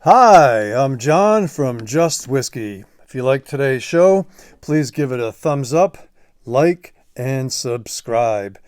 Hi, I'm John from Just Whisky. If you like today's show, please give it a thumbs up, like, and subscribe.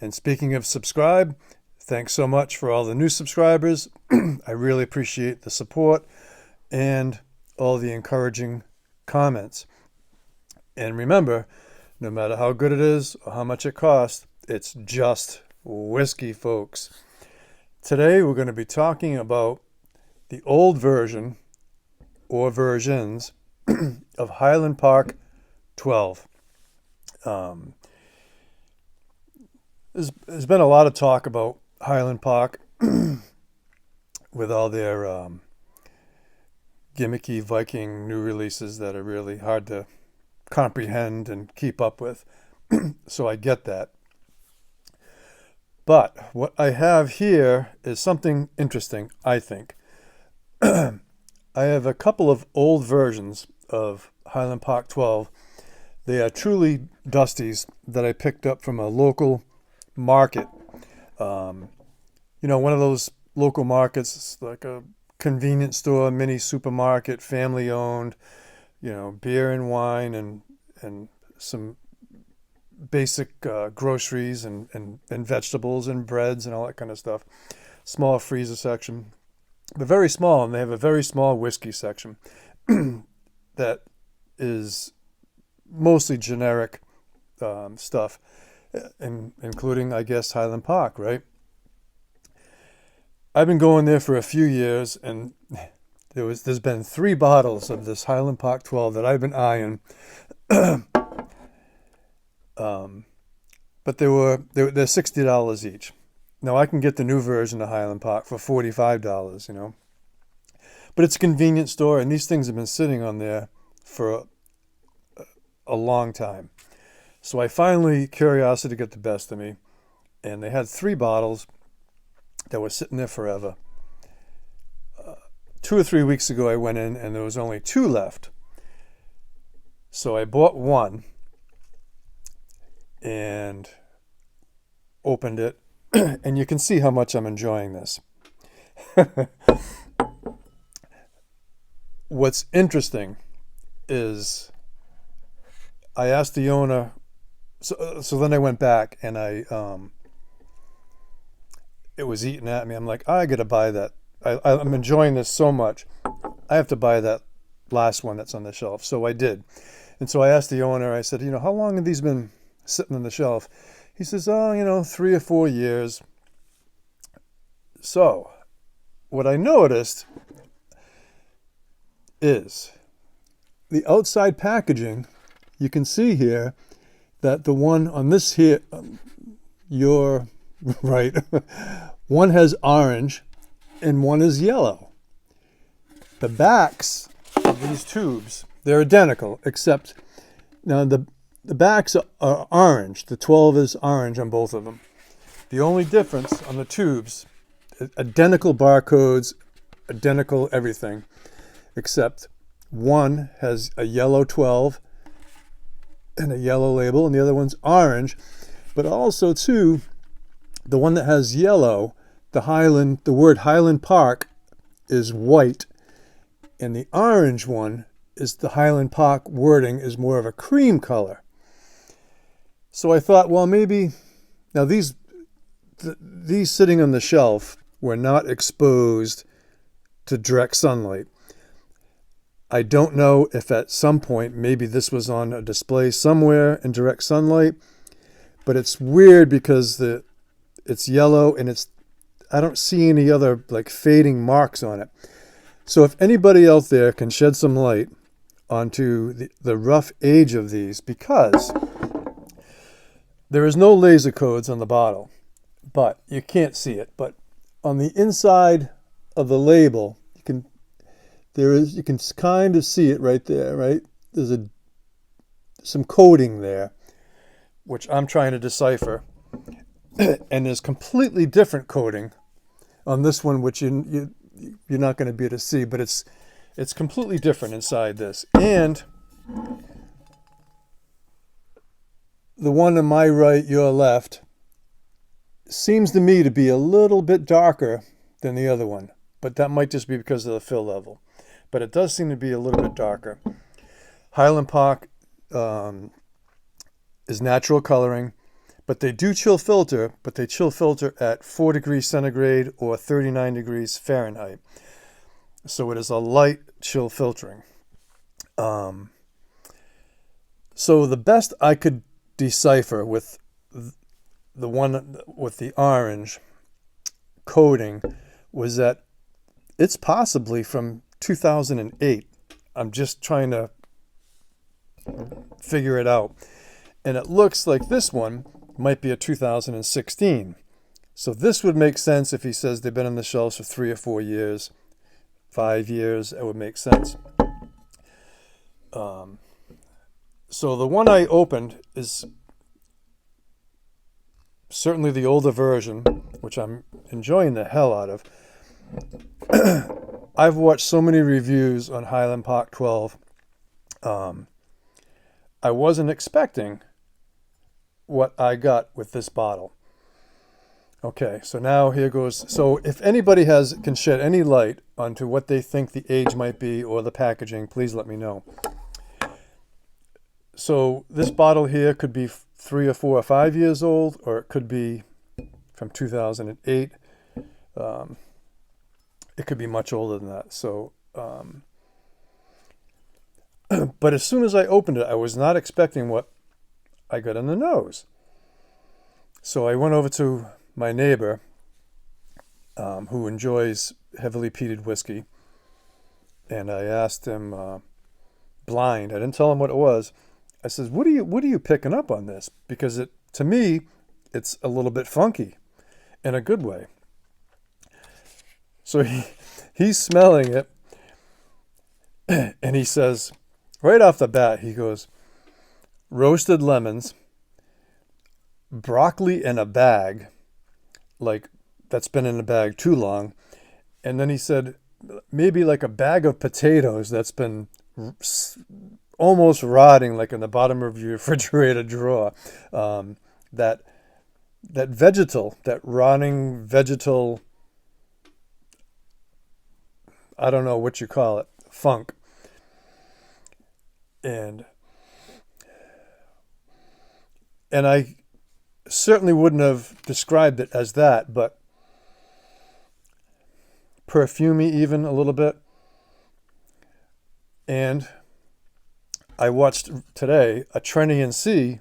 And speaking of subscribe, thanks so much for all the new subscribers. I really appreciate the support and all the encouraging comments. And remember, no matter how good it is or how much it costs, it's just whiskey, folks. Today we're going to be talking about the old version or versions of Highland Park 12. There's been a lot of talk about Highland Park with all their gimmicky Viking new releases that are really hard to comprehend and keep up with. So I get that. But what I have here is something interesting, I think. I have a couple of old versions of Highland Park 12. They are truly dusties that I picked up from a local market. One of those local markets, like a convenience store, mini supermarket, family owned, beer and wine and some basic groceries and vegetables and breads and all that kind of stuff. Small freezer section. They're very small, and they have a very small whiskey section that is mostly generic stuff, including, I guess, Highland Park, right? I've been going there for a few years, and there's been 3 bottles of this Highland Park 12 that I've been eyeing. But they're $60 each. Now, I can get the new version of Highland Park for $45, But it's a convenience store, and these things have been sitting on there for a long time. So curiosity got the best of me, and they had 3 bottles that were sitting there forever. 2 or 3 weeks ago, I went in, and there was only 2 left. So I bought one and opened it. And you can see how much I'm enjoying this. What's interesting is I asked the owner, so then I went back and it was eating at me. I'm like, I got to buy that. I'm enjoying this so much. I have to buy that last one that's on the shelf. So I did. And so I asked the owner, I said, how long have these been sitting on the shelf? He says, 3 or 4 years. So, what I noticed is the outside packaging. You can see here that the one on this here, you're right, one has orange and one is yellow. The backs of these tubes, they're identical, except now the backs are orange. The 12 is orange on both of them. The only difference on the tubes, identical barcodes, identical everything, except one has a yellow 12 and a yellow label, and the other one's orange. But also, too, the one that has yellow, the word Highland Park is white, and the orange one is the Highland Park wording is more of a cream color. So I thought, well, maybe now these sitting on the shelf were not exposed to direct sunlight. I don't know if at some point maybe this was on a display somewhere in direct sunlight, but it's weird because it's yellow and I don't see any other like fading marks on it. So if anybody out there can shed some light onto the rough age of these, because there is no laser codes on the bottle, but you can't see it. But on the inside of the label, you can kind of see it right there, right? There's some coding there, which I'm trying to decipher, and there's completely different coding on this one, which you're not going to be able to see, but it's completely different inside this. And the one on my right, your left, seems to me to be a little bit darker than the other one. but that might just be because of the fill level. But it does seem to be a little bit darker. Highland Park is natural coloring, but they do chill filter, but they chill filter at 4 degrees centigrade or 39 degrees Fahrenheit. So it is a light chill filtering. So the best I could decipher with the one with the orange coating was that it's possibly from 2008. I'm just trying to figure it out. And it looks like this one might be a 2016. So this would make sense if he says they've been on the shelves for 3 or 4 years, 5 years. It would make sense. So the one I opened is certainly the older version, which I'm enjoying the hell out of. I've watched so many reviews on Highland Park 12. I wasn't expecting what I got with this bottle. Okay, so now here goes. So if anybody can shed any light onto what they think the age might be or the packaging, please let me know. So this bottle here could be 3 or 4 or 5 years old, or it could be from 2008. It could be much older than that. So, but as soon as I opened it, I was not expecting what I got on the nose. So I went over to my neighbor, who enjoys heavily peated whiskey, and I asked him, blind. I didn't tell him what it was. I says, "What are you picking up on this? Because to me, it's a little bit funky, in a good way." So he's smelling it, and he says, right off the bat, he goes, "Roasted lemons, broccoli in a bag, like that's been in a bag too long," and then he said, "Maybe like a bag of potatoes that's been almost rotting, like in the bottom of your refrigerator drawer." That rotting vegetal, I don't know what you call it, funk. And I certainly wouldn't have described it as that, but perfumey even a little bit. And I watched today a Trenny and C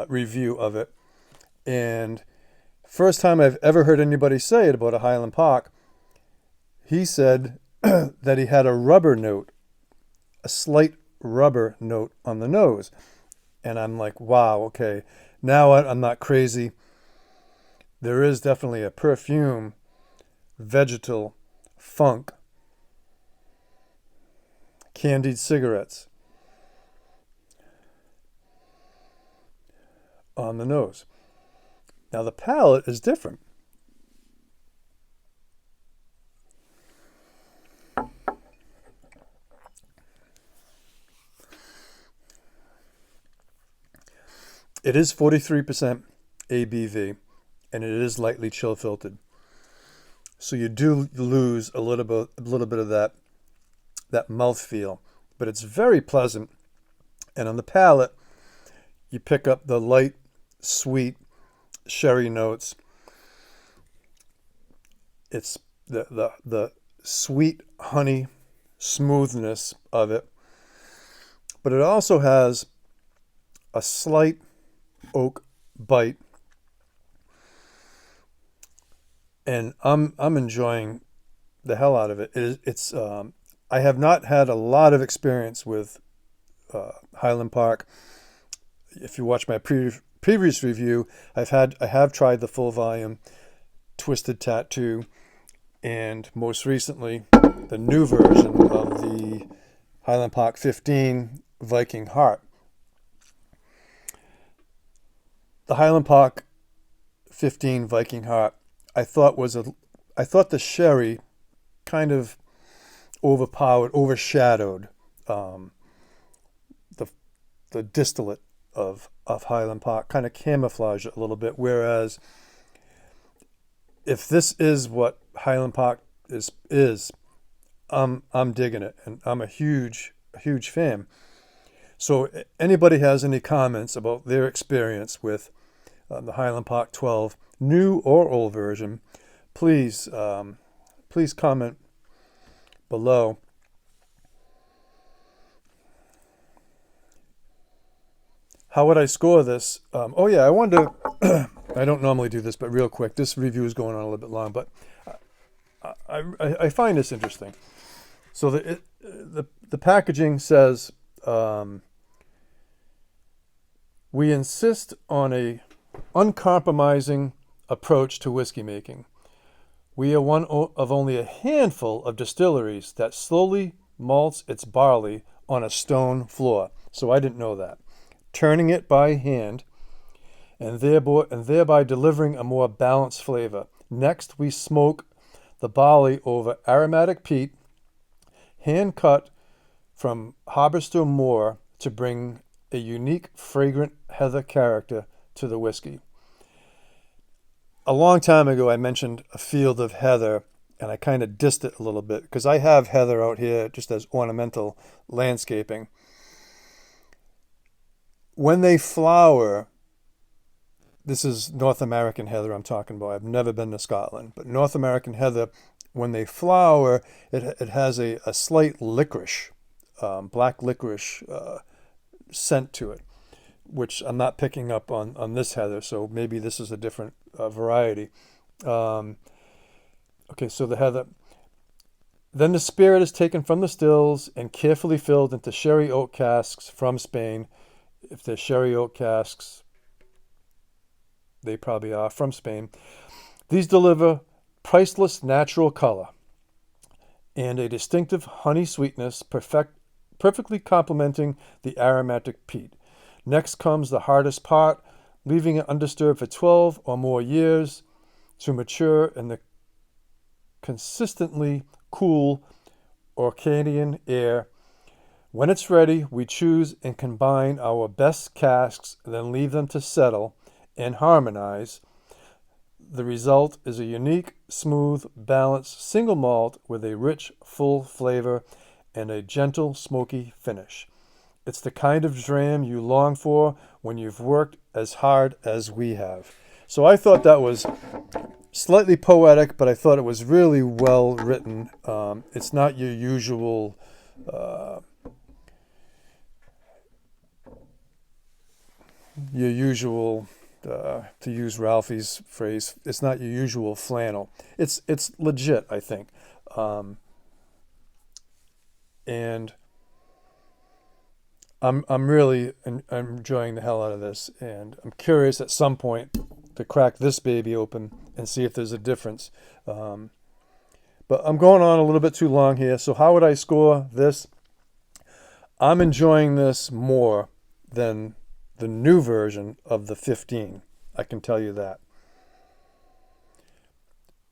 review of it, and first time I've ever heard anybody say it about a Highland Park. He said that he had a rubber note, a slight rubber note on the nose, and I'm like, wow, okay, now I'm not crazy. There is definitely a perfume, vegetal, funk, candied cigarettes on the nose. Now the palate is different. It is 43% ABV, and it is lightly chill filtered. So you do lose a little bit of that mouthfeel, but it's very pleasant. And on the palate, you pick up the light, sweet sherry notes. It's the sweet honey smoothness of it, but it also has a slight oak bite, and I'm enjoying the hell out of it. It's I have not had a lot of experience with Highland Park. If you watch my previous review, I have tried the full volume Twisted Tattoo, and most recently the new version of the Highland Park 15 Viking Heart. The Highland Park 15 Viking Heart, I thought the sherry kind of overshadowed the distillate of Highland Park, kind of camouflaged it a little bit. Whereas if this is what Highland Park is I'm digging it, and I'm a huge fan. So anybody has any comments about their experience with the Highland Park 12, new or old version, please comment below. How would I score this? Oh yeah, I wanted to. I don't normally do this, but real quick, this review is going on a little bit long, but I find this interesting. So the packaging says, we insist on a uncompromising approach to whiskey making. We are one of only a handful of distilleries that slowly malts its barley on a stone floor. So I didn't know that. Turning it by hand and thereby delivering a more balanced flavor. Next, we smoke the barley over aromatic peat, hand cut from Harvester Moor to bring a unique, fragrant heather character to the whiskey. A long time ago, I mentioned a field of heather, and I kind of dissed it a little bit because I have heather out here just as ornamental landscaping. When they flower, this is North American heather I'm talking about. I've never been to Scotland, but North American heather, when they flower, it has a slight licorice, black licorice scent to it, which I'm not picking up on this heather, so maybe this is a different variety. Okay, so the heather. Then the spirit is taken from the stills and carefully filled into sherry oak casks from Spain. If they're sherry oak casks, they probably are from Spain. These deliver priceless natural color and a distinctive honey sweetness, perfectly complementing the aromatic peat. Next comes the hardest part, leaving it undisturbed for 12 or more years to mature in the consistently cool Orcadian air. When it's ready, we choose and combine our best casks, then leave them to settle and harmonize. The result is a unique, smooth, balanced single malt with a rich, full flavor and a gentle, smoky finish. It's the kind of dram you long for when you've worked as hard as we have. So I thought that was slightly poetic, but I thought it was really well written. It's not your usual to use Ralphie's phrase, it's not your usual flannel. It's legit, I think. And I'm really enjoying the hell out of this, and I'm curious at some point to crack this baby open and see if there's a difference. But I'm going on a little bit too long here, so how would I score this? I'm enjoying this more than the new version of the 15. I can tell you that.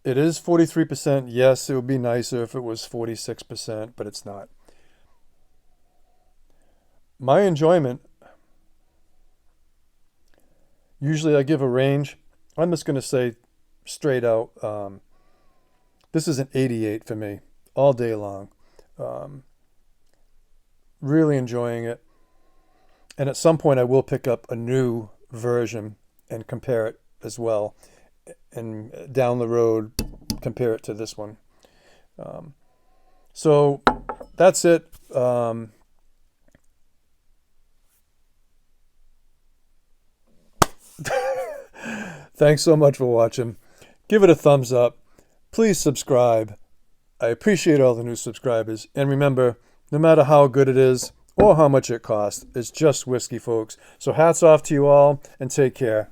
It is 43%. Yes, it would be nicer if it was 46%, but it's not. My enjoyment, usually I give a range. I'm just going to say straight out, this is an 88 for me, all day long. Really enjoying it. And at some point I will pick up a new version and compare it as well. And down the road, compare it to this one. So that's it. Thanks so much for watching. Give it a thumbs up. Please subscribe. I appreciate all the new subscribers. And remember, no matter how good it is or how much it costs, it's just whiskey, folks. So hats off to you all and take care.